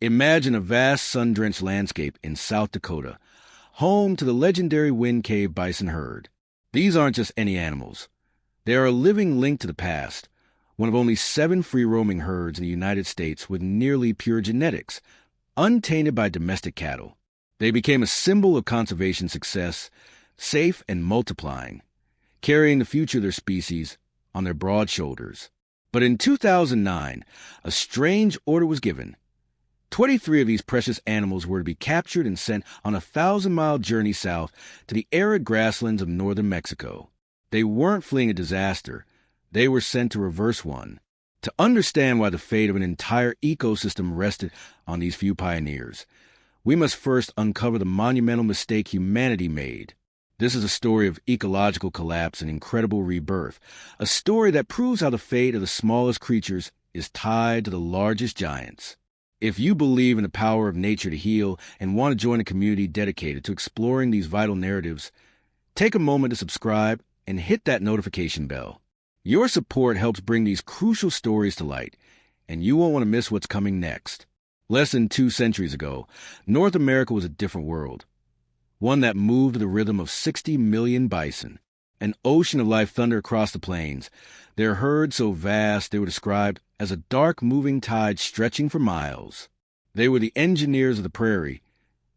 Imagine a vast sun-drenched landscape in South Dakota, home to the legendary Wind Cave bison herd. These aren't just any animals. They are a living link to the past, one of only 7 free-roaming herds in the United States with nearly pure genetics, untainted by domestic cattle. They became a symbol of conservation success, safe and multiplying, carrying the future of their species on their broad shoulders. But in 2009, a strange order was given. 23 of these precious animals were to be captured and sent on a 1,000-mile journey south to the arid grasslands of northern Mexico. They weren't fleeing a disaster. They were sent to reverse one. To understand why the fate of an entire ecosystem rested on these few pioneers, we must first uncover the monumental mistake humanity made. This is a story of ecological collapse and incredible rebirth, a story that proves how the fate of the smallest creatures is tied to the largest giants. If you believe in the power of nature to heal and want to join a community dedicated to exploring these vital narratives, take a moment to subscribe and hit that notification bell. Your support helps bring these crucial stories to light, and you won't want to miss what's coming next. Less than 2 centuries ago, North America was a different world, one that moved to the rhythm of 60 million bison. An ocean of life thundered across the plains, their herds so vast they were described as a dark moving tide stretching for miles. They were the engineers of the prairie,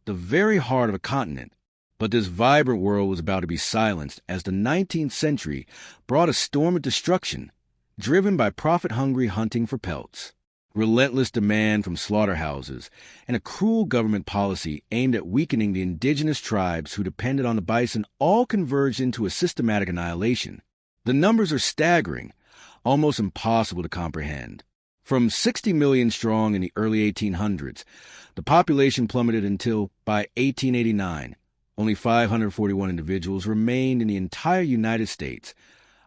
the very heart of a continent. But this vibrant world was about to be silenced as the 19th century brought a storm of destruction, driven by profit-hungry hunting for pelts, relentless demand from slaughterhouses, and a cruel government policy aimed at weakening the indigenous tribes who depended on the bison all converged into a systematic annihilation. The numbers are staggering, almost impossible to comprehend. From 60 million strong in the early 1800s, the population plummeted until, by 1889, only 541 individuals remained in the entire United States,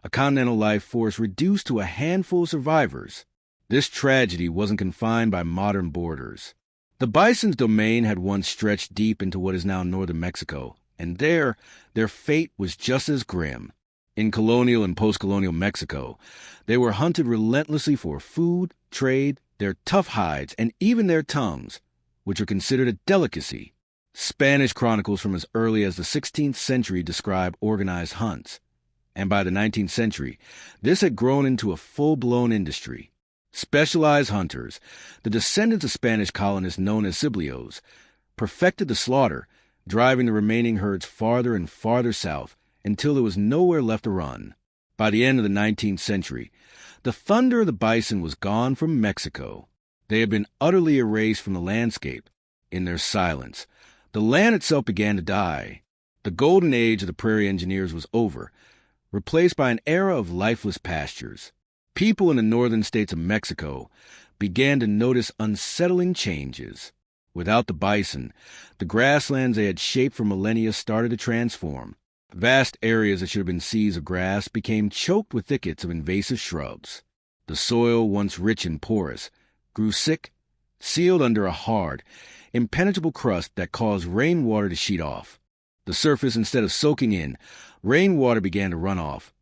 a continental life force reduced to a handful of survivors. This tragedy wasn't confined by modern borders. The bison's domain had once stretched deep into what is now northern Mexico, and there, their fate was just as grim. In colonial and post-colonial Mexico, they were hunted relentlessly for food, trade, their tough hides, and even their tongues, which were considered a delicacy. Spanish chronicles from as early as the 16th century describe organized hunts, and by the 19th century, this had grown into a full-blown industry. Specialized hunters, the descendants of Spanish colonists known as Ciblios, perfected the slaughter, driving the remaining herds farther and farther south until there was nowhere left to run. By the end of the 19th century, the thunder of the bison was gone from Mexico. They had been utterly erased from the landscape. In their silence, the land itself began to die. The golden age of the prairie engineers was over, replaced by an era of lifeless pastures. People in the northern states of Mexico began to notice unsettling changes. Without the bison, the grasslands they had shaped for millennia started to transform. Vast areas that should have been seas of grass became choked with thickets of invasive shrubs. The soil, once rich and porous, grew sick, sealed under a hard, impenetrable crust that caused rainwater to sheet off. The surface, instead of soaking in, rainwater began to run off,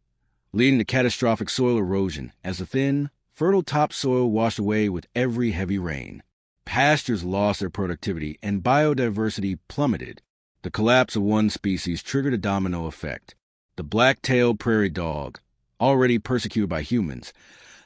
leading to catastrophic soil erosion as the thin, fertile topsoil washed away with every heavy rain. Pastures lost their productivity and biodiversity plummeted. The collapse of one species triggered a domino effect. The black-tailed prairie dog, already persecuted by humans,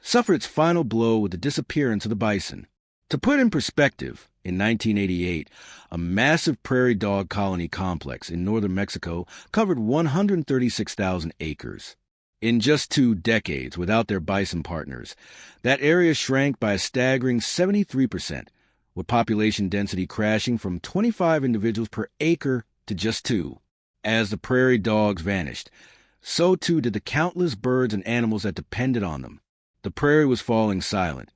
suffered its final blow with the disappearance of the bison. To put in perspective, in 1988, a massive prairie dog colony complex in northern Mexico covered 136,000 acres. In just 2 decades, without their bison partners, that area shrank by a staggering 73%, with population density crashing from 25 individuals per acre to just 2. As the prairie dogs vanished, so too did the countless birds and animals that depended on them. The prairie was falling silent,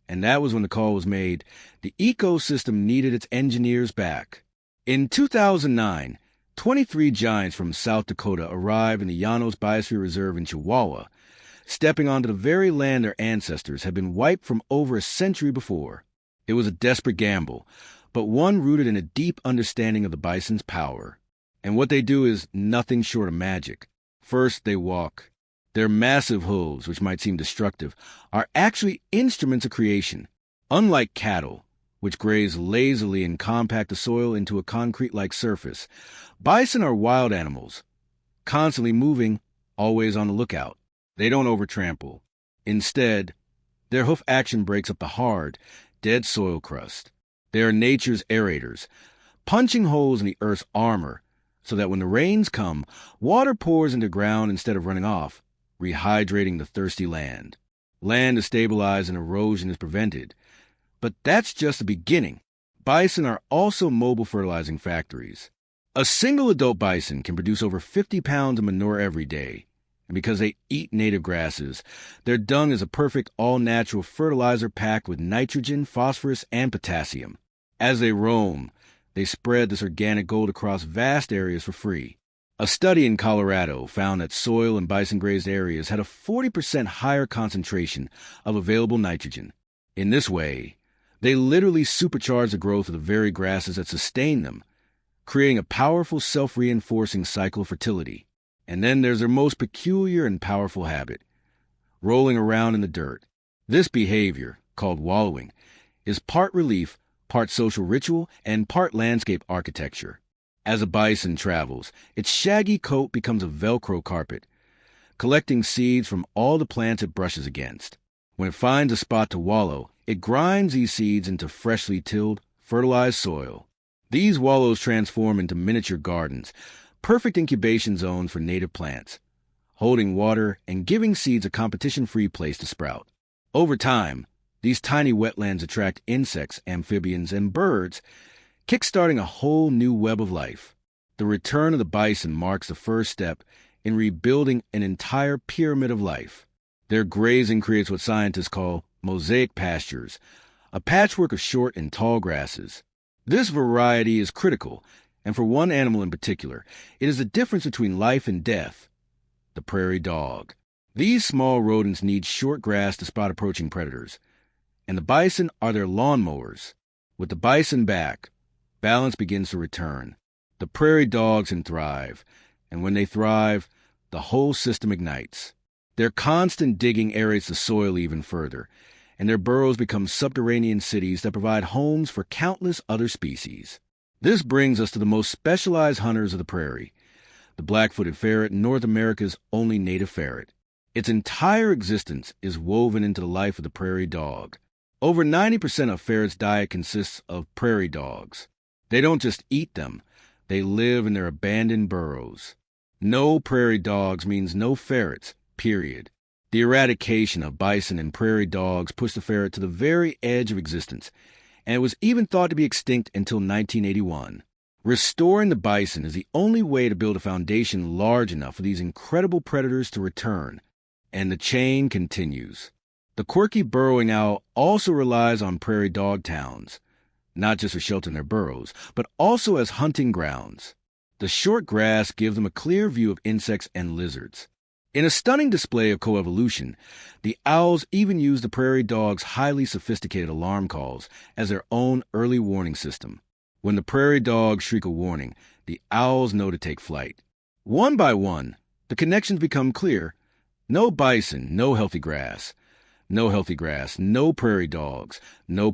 and that was when the call was made. The ecosystem needed its engineers back. In 2009, 23 giants from South Dakota arrived in the Llanos Biosphere Reserve in Chihuahua, stepping onto the very land their ancestors had been wiped from over a century before. It was a desperate gamble, but one rooted in a deep understanding of the bison's power. And what they do is nothing short of magic. First, they walk. Their massive hooves, which might seem destructive, are actually instruments of creation. Unlike cattle, which graze lazily and compact the soil into a concrete-like surface. Bison are wild animals, constantly moving, always on the lookout. They don't overtrample. Instead, their hoof action breaks up the hard, dead soil crust. They are nature's aerators, punching holes in the earth's armor so that when the rains come, water pours into the ground instead of running off, rehydrating the thirsty land. Land is stabilized and erosion is prevented. But that's just the beginning. Bison are also mobile fertilizing factories. A single adult bison can produce over 50 pounds of manure every day. And because they eat native grasses, their dung is a perfect all-natural fertilizer packed with nitrogen, phosphorus, and potassium. As they roam, they spread this organic gold across vast areas for free. A study in Colorado found that soil in bison-grazed areas had a 40% higher concentration of available nitrogen. In this way, they literally supercharge the growth of the very grasses that sustain them, creating a powerful self-reinforcing cycle of fertility. And then there's their most peculiar and powerful habit, rolling around in the dirt. This behavior, called wallowing, is part relief, part social ritual, and part landscape architecture. As a bison travels, its shaggy coat becomes a Velcro carpet, collecting seeds from all the plants it brushes against. When it finds a spot to wallow, it grinds these seeds into freshly tilled, fertilized soil. These wallows transform into miniature gardens, perfect incubation zones for native plants, holding water and giving seeds a competition-free place to sprout. Over time, these tiny wetlands attract insects, amphibians, and birds, kickstarting a whole new web of life. The return of the bison marks the first step in rebuilding an entire pyramid of life. Their grazing creates what scientists call mosaic pastures, a patchwork of short and tall grasses. This variety is critical, and for one animal in particular, it is the difference between life and death: the prairie dog. These small rodents need short grass to spot approaching predators, and the bison are their lawnmowers. With the bison back, balance begins to return. The prairie dogs can thrive, and when they thrive, the whole system ignites. Their constant digging aerates the soil even further, and their burrows become subterranean cities that provide homes for countless other species. This brings us to the most specialized hunters of the prairie, the black-footed ferret, North America's only native ferret. Its entire existence is woven into the life of the prairie dog. Over 90% of ferrets' diet consists of prairie dogs. They don't just eat them, they live in their abandoned burrows. No prairie dogs means no ferrets, period. The eradication of bison and prairie dogs pushed the ferret to the very edge of existence, and it was even thought to be extinct until 1981. Restoring the bison is the only way to build a foundation large enough for these incredible predators to return, and the chain continues. The quirky burrowing owl also relies on prairie dog towns, not just for sheltering their burrows, but also as hunting grounds. The short grass gives them a clear view of insects and lizards. In a stunning display of coevolution, the owls even use the prairie dog's highly sophisticated alarm calls as their own early warning system. When the prairie dogs shriek a warning, the owls know to take flight. One by one, the connections become clear. No bison, no healthy grass. No healthy grass, no prairie dogs, no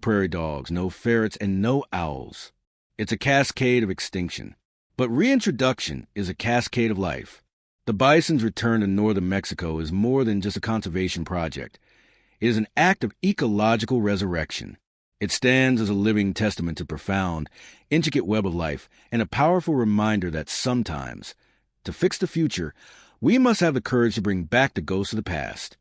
ferrets, and no owls. It's a cascade of extinction. But reintroduction is a cascade of life. The bison's return to northern Mexico is more than just a conservation project. It is an act of ecological resurrection. It stands as a living testament to profound, intricate web of life and a powerful reminder that sometimes, to fix the future, we must have the courage to bring back the ghosts of the past.